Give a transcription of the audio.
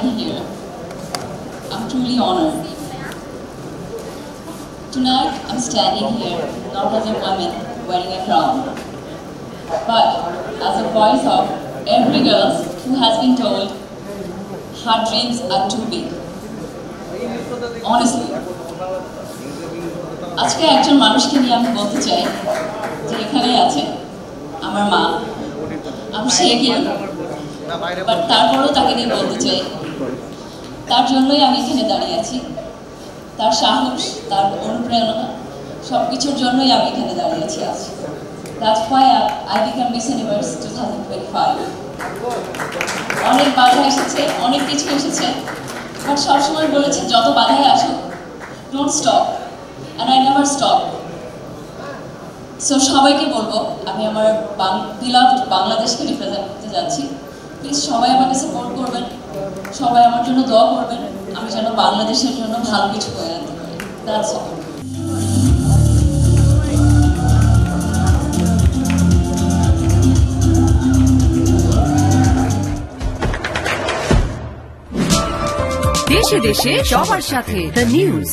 standing here. I'm truly honored. Tonight, I'm standing here not as a woman wearing a crown, but as a voice of every girl who has been told her dreams are too big. Honestly, আজকে একজন মানুষকে নিয়ে আমি বলতে চাই যে এখানেই আছে আমার মা। আমি সে গিয়ে বাট তারপরেও তাকে নিয়ে বলতে চাই, তার জন্যই আমি এখানে দাঁড়িয়ে আছি। তার সাহস, তার অনুপ্রেরণা সব কিছুর জন্যই আমি এখানে দাঁড়িয়ে আছি আজ। That's why I became Miss Universe 2025. অনেক বাধা এসেছে, অনেক কিছু এসেছে, বাট সবসময় বলেছে যত বাধাই আসুক, don't stop, and I never stop. So সবাইকে বলবো, আমি আমার beloved বাংলাদেশকে রিপ্রেজেন্ট করতে যাচ্ছি। প্লিজ সবাই আমাকে সাপোর্ট করবেন, সবাই আমার জন্য দোয়া করবেন, আমি যেন বাংলাদেশের জন্য ভালো কিছু করে আনতে পারি। That's all. দেশে দেশে সবার সাথে দ্য নিউজ।